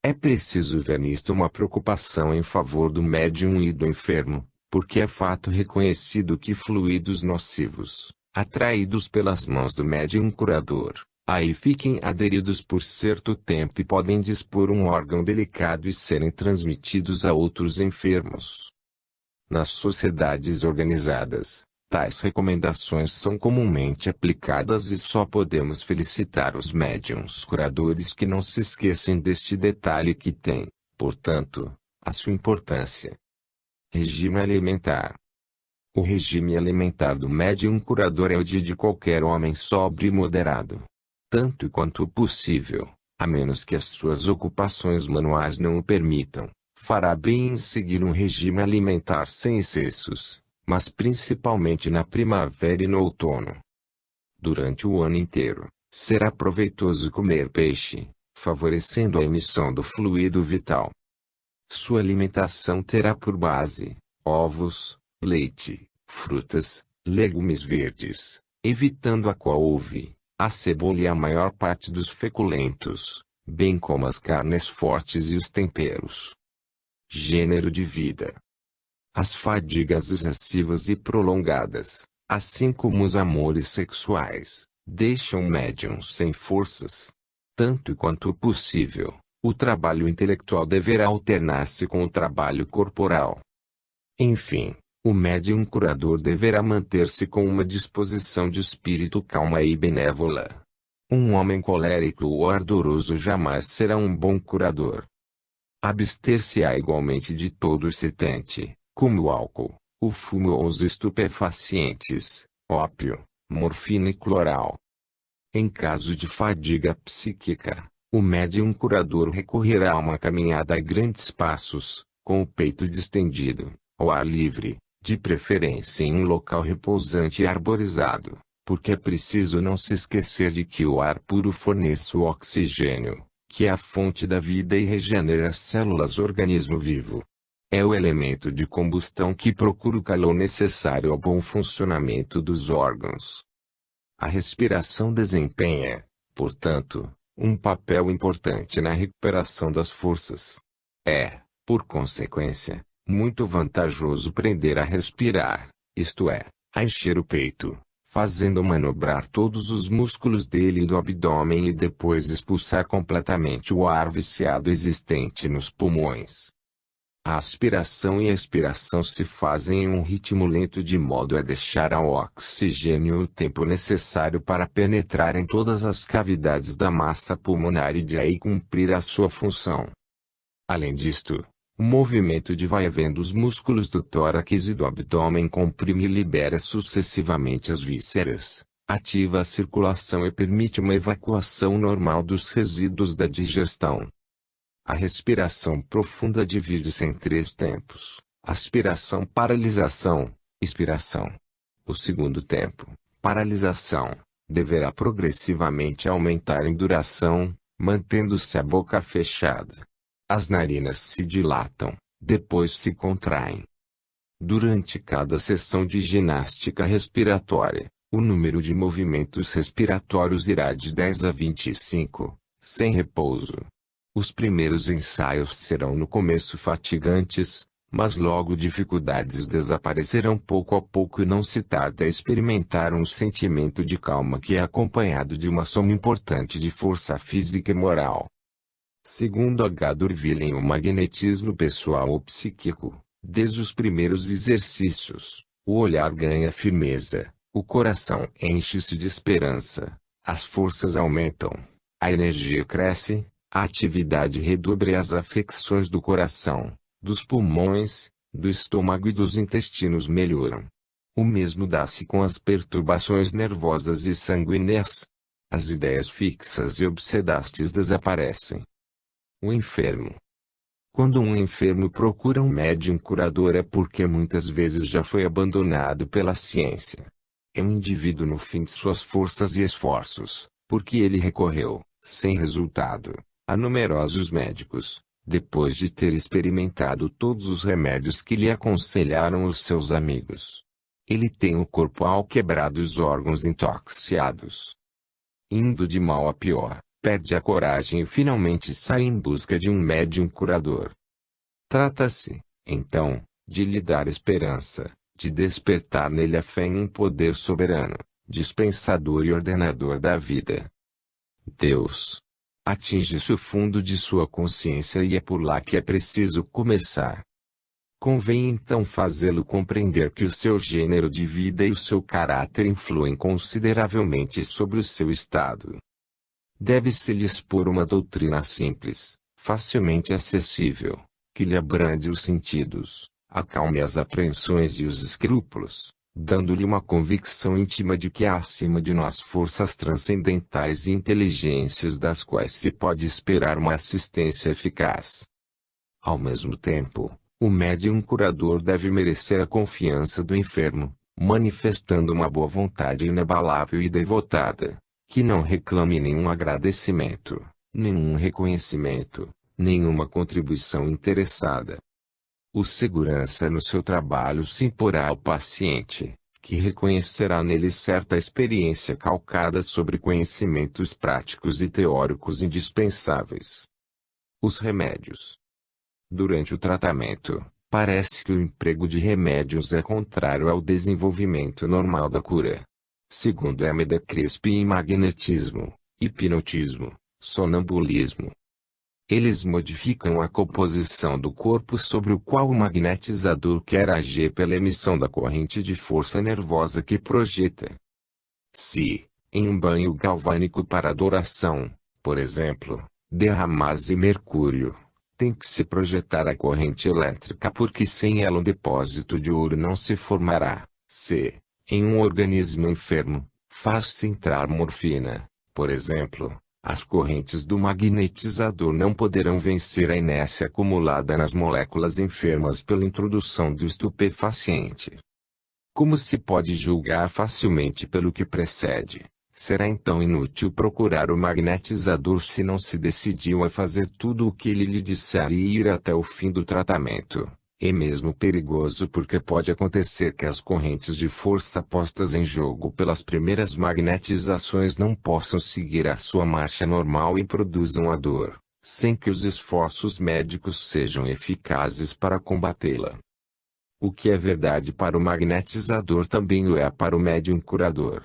É preciso ver nisto uma preocupação em favor do médium e do enfermo, porque é fato reconhecido que fluidos nocivos, atraídos pelas mãos do médium curador, aí fiquem aderidos por certo tempo e podem dispor um órgão delicado e serem transmitidos a outros enfermos. Nas sociedades organizadas, tais recomendações são comumente aplicadas e só podemos felicitar os médiuns curadores que não se esquecem deste detalhe que tem, portanto, a sua importância. Regime alimentar. O regime alimentar do médium curador é o de qualquer homem sóbrio e moderado. Tanto quanto possível, a menos que as suas ocupações manuais não o permitam, fará bem em seguir um regime alimentar sem excessos, mas principalmente na primavera e no outono. Durante o ano inteiro, será proveitoso comer peixe, favorecendo a emissão do fluido vital. Sua alimentação terá por base ovos, leite, frutas, legumes verdes, evitando a couve, a cebola e a maior parte dos feculentos, bem como as carnes fortes e os temperos. Gênero de vida. As fadigas excessivas e prolongadas, assim como os amores sexuais, deixam o médium sem forças. Tanto quanto possível, o trabalho intelectual deverá alternar-se com o trabalho corporal. Enfim, o médium curador deverá manter-se com uma disposição de espírito calma e benévola. Um homem colérico ou ardoroso jamais será um bom curador. Abster-se-á igualmente de todo excitante, como o álcool, o fumo ou os estupefacientes, ópio, morfina e cloral. Em caso de fadiga psíquica, o médium curador recorrerá a uma caminhada a grandes passos, com o peito distendido, ao ar livre, de preferência em um local repousante e arborizado, porque é preciso não se esquecer de que o ar puro fornece o oxigênio, que é a fonte da vida e regenera as células do organismo vivo. É o elemento de combustão que procura o calor necessário ao bom funcionamento dos órgãos. A respiração desempenha, portanto, um papel importante na recuperação das forças. É, por consequência, muito vantajoso aprender a respirar, isto é, a encher o peito, fazendo manobrar todos os músculos dele e do abdômen e depois expulsar completamente o ar viciado existente nos pulmões. A aspiração e a expiração se fazem em um ritmo lento de modo a deixar ao oxigênio o tempo necessário para penetrar em todas as cavidades da massa pulmonar e de aí cumprir a sua função. Além disto, o movimento de vai-e-vem dos músculos do tórax e do abdômen comprime e libera sucessivamente as vísceras, ativa a circulação e permite uma evacuação normal dos resíduos da digestão. A respiração profunda divide-se em 3 tempos: aspiração, paralisação, expiração. O segundo tempo, paralisação, deverá progressivamente aumentar em duração, mantendo-se a boca fechada. As narinas se dilatam, depois se contraem. Durante cada sessão de ginástica respiratória, o número de movimentos respiratórios irá de 10 a 25, sem repouso. Os primeiros ensaios serão no começo fatigantes, mas logo dificuldades desaparecerão pouco a pouco e não se tarda a experimentar um sentimento de calma que é acompanhado de uma soma importante de força física e moral. Segundo H. Durville, o magnetismo pessoal ou psíquico, desde os primeiros exercícios, o olhar ganha firmeza, o coração enche-se de esperança, as forças aumentam, a energia cresce, a atividade redobra e as afecções do coração, dos pulmões, do estômago e dos intestinos melhoram. O mesmo dá-se com as perturbações nervosas e sanguíneas. As ideias fixas e obsedastes desaparecem. O enfermo. Quando um enfermo procura um médium curador é porque muitas vezes já foi abandonado pela ciência. É um indivíduo no fim de suas forças e esforços, porque ele recorreu, sem resultado, a numerosos médicos, depois de ter experimentado todos os remédios que lhe aconselharam os seus amigos. Ele tem o corpo alquebrado e os órgãos intoxicados. Indo de mal a pior, perde a coragem e finalmente sai em busca de um médium curador. Trata-se, então, de lhe dar esperança, de despertar nele a fé em um poder soberano, dispensador e ordenador da vida. Deus. Atinge-se o fundo de sua consciência e é por lá que é preciso começar. Convém então fazê-lo compreender que o seu gênero de vida e o seu caráter influem consideravelmente sobre o seu estado. Deve-se-lhe expor uma doutrina simples, facilmente acessível, que lhe abrande os sentidos, acalme as apreensões e os escrúpulos, dando-lhe uma convicção íntima de que há acima de nós forças transcendentais e inteligências das quais se pode esperar uma assistência eficaz. Ao mesmo tempo, o médium curador deve merecer a confiança do enfermo, manifestando uma boa vontade inabalável e devotada, que não reclame nenhum agradecimento, nenhum reconhecimento, nenhuma contribuição interessada. O segurança no seu trabalho se imporá ao paciente, que reconhecerá nele certa experiência calcada sobre conhecimentos práticos e teóricos indispensáveis. Os remédios. Durante o tratamento, parece que o emprego de remédios é contrário ao desenvolvimento normal da cura. Segundo Emeda Crespi em magnetismo, hipnotismo, sonambulismo. Eles modificam a composição do corpo sobre o qual o magnetizador quer agir pela emissão da corrente de força nervosa que projeta. Se, em um banho galvânico para adoração, por exemplo, derramasse mercúrio, tem que se projetar a corrente elétrica porque sem ela um depósito de ouro não se formará. Se, em um organismo enfermo, faz-se entrar morfina, por exemplo, as correntes do magnetizador não poderão vencer a inércia acumulada nas moléculas enfermas pela introdução do estupefaciente. Como se pode julgar facilmente pelo que precede, será então inútil procurar o magnetizador se não se decidiu a fazer tudo o que ele lhe disser e ir até o fim do tratamento. É mesmo perigoso porque pode acontecer que as correntes de força postas em jogo pelas primeiras magnetizações não possam seguir a sua marcha normal e produzam a dor, sem que os esforços médicos sejam eficazes para combatê-la. O que é verdade para o magnetizador também o é para o médium curador.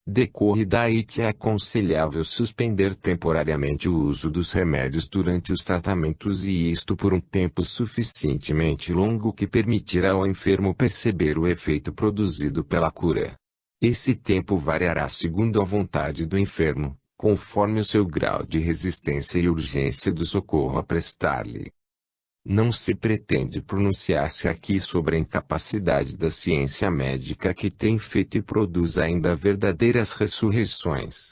Decorre daí que é aconselhável suspender temporariamente o uso dos remédios durante os tratamentos e isto por um tempo suficientemente longo que permitirá ao enfermo perceber o efeito produzido pela cura. Esse tempo variará segundo a vontade do enfermo, conforme o seu grau de resistência e urgência do socorro a prestar-lhe. Não se pretende pronunciar-se aqui sobre a incapacidade da ciência médica que tem feito e produz ainda verdadeiras ressurreições.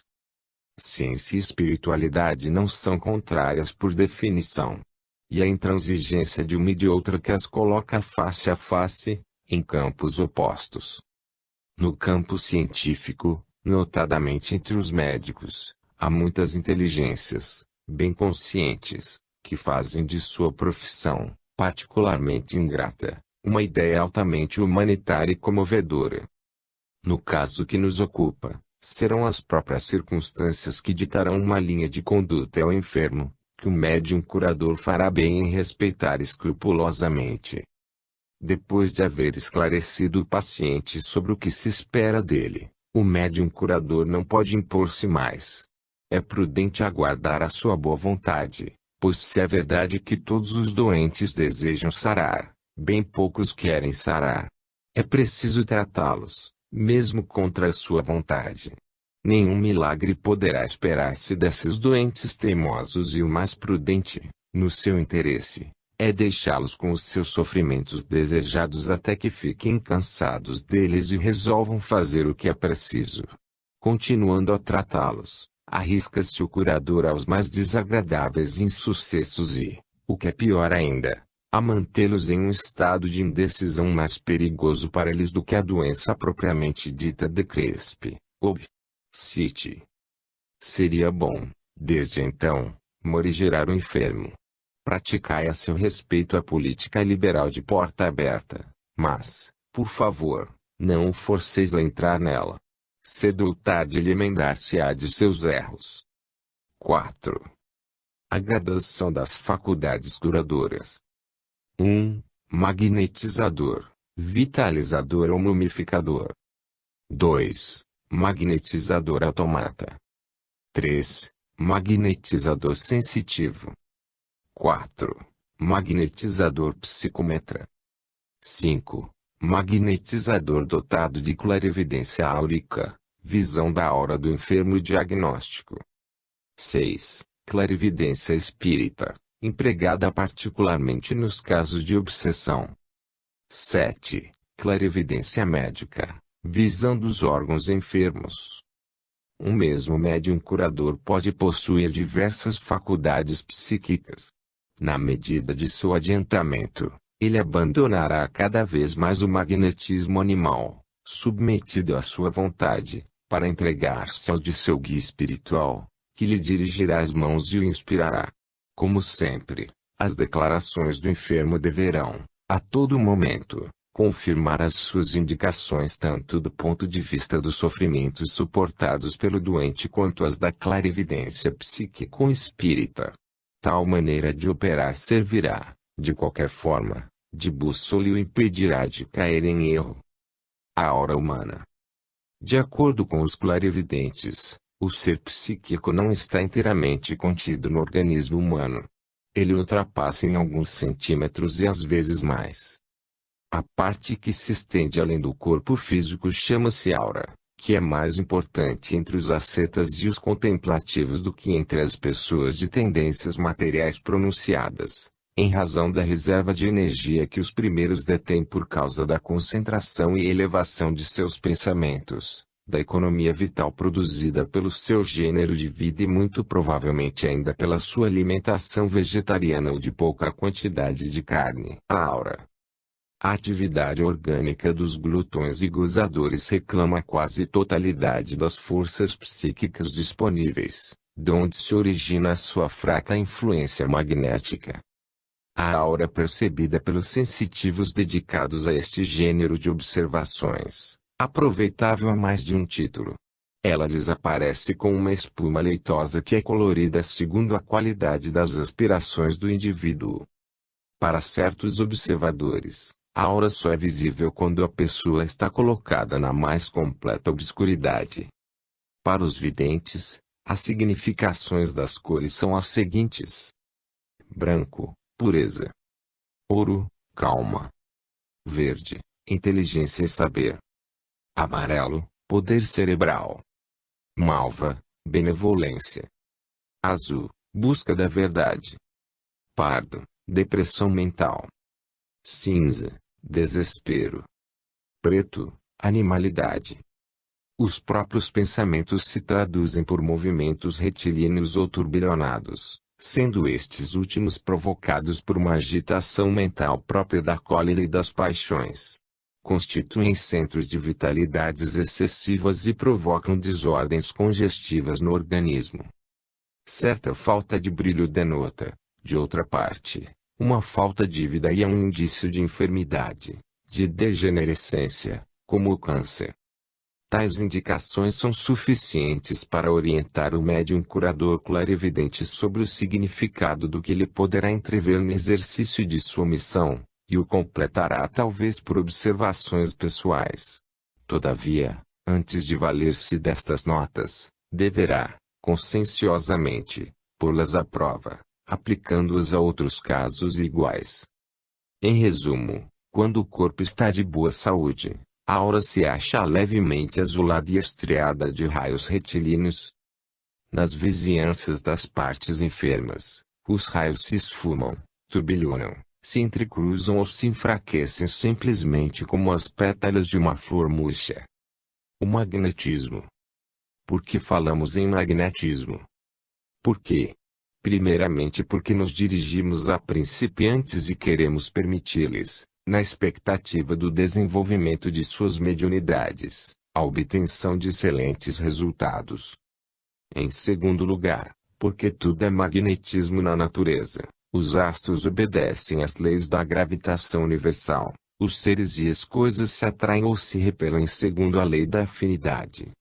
Ciência e espiritualidade não são contrárias por definição. E a intransigência de uma e de outra que as coloca face a face, em campos opostos. No campo científico, notadamente entre os médicos, há muitas inteligências, bem conscientes, que fazem de sua profissão, particularmente ingrata, uma ideia altamente humanitária e comovedora. No caso que nos ocupa, serão as próprias circunstâncias que ditarão uma linha de conduta ao enfermo, que o médium curador fará bem em respeitar escrupulosamente. Depois de haver esclarecido o paciente sobre o que se espera dele, o médium curador não pode impor-se mais. É prudente aguardar a sua boa vontade. Pois se é verdade que todos os doentes desejam sarar, bem poucos querem sarar. É preciso tratá-los, mesmo contra a sua vontade. Nenhum milagre poderá esperar-se desses doentes teimosos e o mais prudente, no seu interesse, é deixá-los com os seus sofrimentos desejados até que fiquem cansados deles e resolvam fazer o que é preciso. Continuando a tratá-los, arrisca-se o curador aos mais desagradáveis insucessos e, o que é pior ainda, a mantê-los em um estado de indecisão mais perigoso para eles do que a doença propriamente dita de Crespi, ob. Cite. Seria bom, desde então, morigerar o enfermo. Praticai a seu respeito a política liberal de porta aberta, mas, por favor, não o forceis a entrar nela. Cedo ou tarde ele emendar-se-á de seus erros. 4. A gradação das faculdades curadoras. 1. Magnetizador, vitalizador ou mumificador. 2. Magnetizador automata. 3. Magnetizador sensitivo. 4. Magnetizador psicometra. 5. Magnetizador dotado de clarividência áurica, visão da aura do enfermo e diagnóstico. 6. Clarividência espírita, empregada particularmente nos casos de obsessão. 7. Clarividência médica, visão dos órgãos enfermos. Um mesmo médium curador pode possuir diversas faculdades psíquicas. Na medida de seu adiantamento, ele abandonará cada vez mais o magnetismo animal, submetido à sua vontade, para entregar-se ao de seu guia espiritual, que lhe dirigirá as mãos e o inspirará. Como sempre, as declarações do enfermo deverão, a todo momento, confirmar as suas indicações tanto do ponto de vista dos sofrimentos suportados pelo doente quanto as da clarividência psíquico-espírita. Tal maneira de operar servirá, de qualquer forma, de bússola e o impedirá de cair em erro. A aura humana. De acordo com os clarividentes, o ser psíquico não está inteiramente contido no organismo humano. Ele ultrapassa em alguns centímetros e às vezes mais. A parte que se estende além do corpo físico chama-se aura, que é mais importante entre os ascetas e os contemplativos do que entre as pessoas de tendências materiais pronunciadas, em razão da reserva de energia que os primeiros detêm por causa da concentração e elevação de seus pensamentos, da economia vital produzida pelo seu gênero de vida e muito provavelmente ainda pela sua alimentação vegetariana ou de pouca quantidade de carne. A aura. A atividade orgânica dos glutões e gozadores reclama a quase totalidade das forças psíquicas disponíveis, de onde se origina a sua fraca influência magnética. A aura percebida pelos sensitivos dedicados a este gênero de observações, aproveitável a mais de um título. Ela desaparece com uma espuma leitosa que é colorida segundo a qualidade das aspirações do indivíduo. Para certos observadores, a aura só é visível quando a pessoa está colocada na mais completa obscuridade. Para os videntes, as significações das cores são as seguintes: branco, pureza; ouro, calma; verde, inteligência e saber; amarelo, poder cerebral; malva, benevolência; azul, busca da verdade; pardo, depressão mental; cinza, desespero; preto, animalidade. Os próprios pensamentos se traduzem por movimentos retilíneos ou turbilhonados, sendo estes últimos provocados por uma agitação mental própria da cólera e das paixões. Constituem centros de vitalidades excessivas e provocam desordens congestivas no organismo. Certa falta de brilho denota, de outra parte, uma falta de vida e é um indício de enfermidade, de degenerescência, como o câncer. Tais indicações são suficientes para orientar o médium curador clarividente sobre o significado do que ele poderá entrever no exercício de sua missão, e o completará talvez por observações pessoais. Todavia, antes de valer-se destas notas, deverá, conscienciosamente, pô-las à prova, aplicando-as a outros casos iguais. Em resumo, quando o corpo está de boa saúde, A aura se acha levemente azulada e estriada de raios retilíneos. Nas vizinhanças das partes enfermas, os raios se esfumam, turbilhonam, se entrecruzam ou se enfraquecem simplesmente como as pétalas de uma flor murcha. O magnetismo. Por que falamos em magnetismo? Por quê? Primeiramente porque nos dirigimos a principiantes e queremos permitir-lhes, na expectativa do desenvolvimento de suas mediunidades, a obtenção de excelentes resultados. Em segundo lugar, porque tudo é magnetismo na natureza, os astros obedecem às leis da gravitação universal, os seres e as coisas se atraem ou se repelem segundo a lei da afinidade.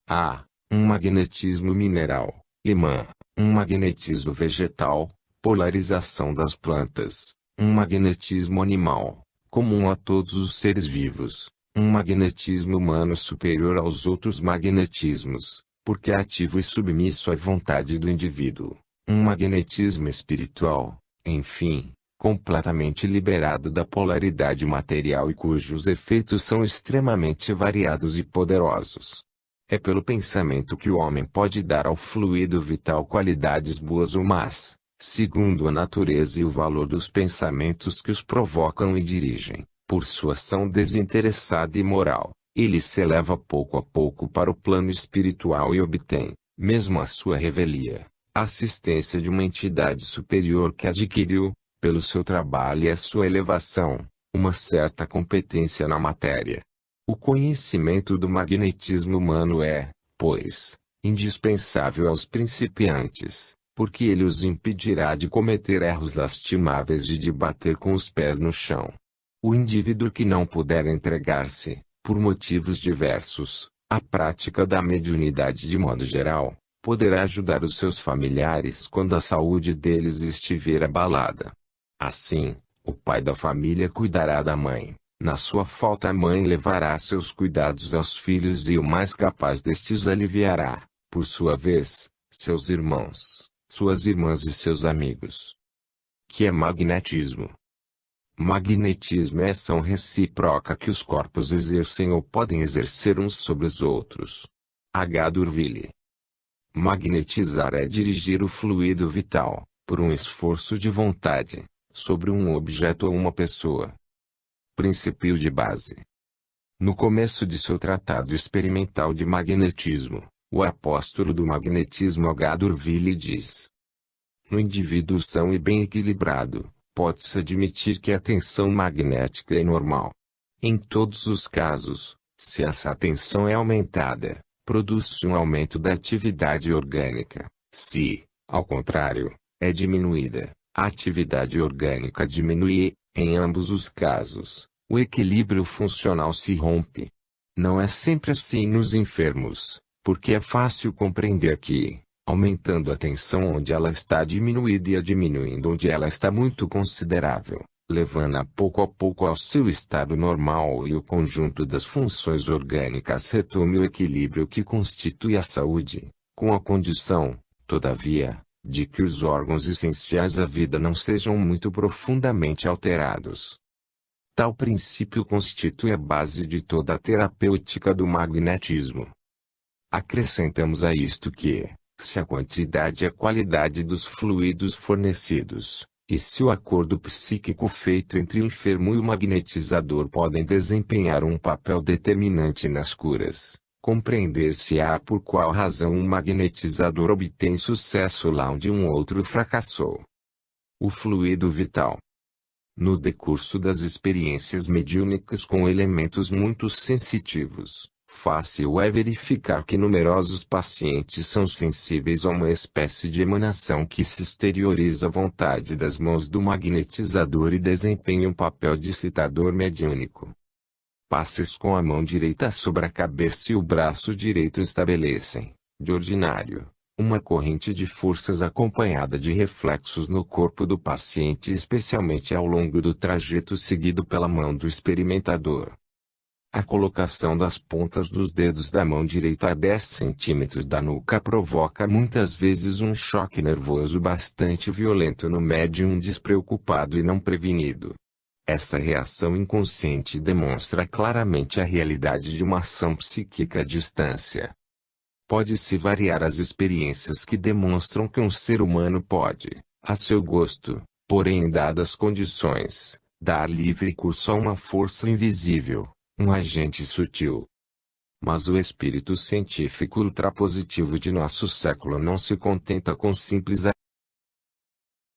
Há um magnetismo mineral, imã, um magnetismo vegetal, polarização das plantas, um magnetismo animal, comum a todos os seres vivos, um magnetismo humano superior aos outros magnetismos, porque é ativo e submisso à vontade do indivíduo, um magnetismo espiritual, enfim, completamente liberado da polaridade material e cujos efeitos são extremamente variados e poderosos. É pelo pensamento que o homem pode dar ao fluido vital qualidades boas ou más, segundo a natureza e o valor dos pensamentos que os provocam e dirigem, por sua ação desinteressada e moral. Ele se eleva pouco a pouco para o plano espiritual e obtém, mesmo a sua revelia, a assistência de uma entidade superior que adquiriu, pelo seu trabalho e a sua elevação, uma certa competência na matéria. O conhecimento do magnetismo humano é, pois, indispensável aos principiantes, porque ele os impedirá de cometer erros lastimáveis e de bater com os pés no chão. O indivíduo que não puder entregar-se, por motivos diversos, à prática da mediunidade de modo geral, poderá ajudar os seus familiares quando a saúde deles estiver abalada. Assim, o pai da família cuidará da mãe, na sua falta a mãe levará seus cuidados aos filhos e o mais capaz destes aliviará, por sua vez, seus irmãos, suas irmãs e seus amigos. Que é magnetismo? Magnetismo é ação recíproca que os corpos exercem ou podem exercer uns sobre os outros. H. D'Urville. Magnetizar é dirigir o fluido vital, por um esforço de vontade, sobre um objeto ou uma pessoa. Princípio de base. No começo de seu tratado experimental de magnetismo, o apóstolo do magnetismo H. D'Urville diz: no indivíduo são e bem equilibrado, pode-se admitir que a tensão magnética é normal. Em todos os casos, se essa tensão é aumentada, produz-se um aumento da atividade orgânica. Se, ao contrário, é diminuída, a atividade orgânica diminui e, em ambos os casos, o equilíbrio funcional se rompe. Não é sempre assim nos enfermos, porque é fácil compreender que, aumentando a tensão onde ela está diminuída e a diminuindo onde ela está muito considerável, levando-a pouco a pouco ao seu estado normal e o conjunto das funções orgânicas retome o equilíbrio que constitui a saúde, com a condição, todavia, de que os órgãos essenciais da vida não sejam muito profundamente alterados. Tal princípio constitui a base de toda a terapêutica do magnetismo. Acrescentamos a isto que, se a quantidade e a qualidade dos fluidos fornecidos, e se o acordo psíquico feito entre o enfermo e o magnetizador podem desempenhar um papel determinante nas curas, compreender-se-á por qual razão um magnetizador obtém sucesso lá onde um outro fracassou. O fluido vital. No decurso das experiências mediúnicas com elementos muito sensitivos, fácil é verificar que numerosos pacientes são sensíveis a uma espécie de emanação que se exterioriza à vontade das mãos do magnetizador e desempenha um papel de excitador mediúnico. Passes com a mão direita sobre a cabeça e o braço direito estabelecem, de ordinário, uma corrente de forças acompanhada de reflexos no corpo do paciente, especialmente ao longo do trajeto seguido pela mão do experimentador. A colocação das pontas dos dedos da mão direita a 10 centímetros da nuca provoca muitas vezes um choque nervoso bastante violento no médium despreocupado e não prevenido. Essa reação inconsciente demonstra claramente a realidade de uma ação psíquica à distância. Pode-se variar as experiências que demonstram que um ser humano pode, a seu gosto, porém em dadas condições, dar livre curso a uma força invisível, um agente sutil. Mas o espírito científico ultrapositivo de nosso século não se contenta com simples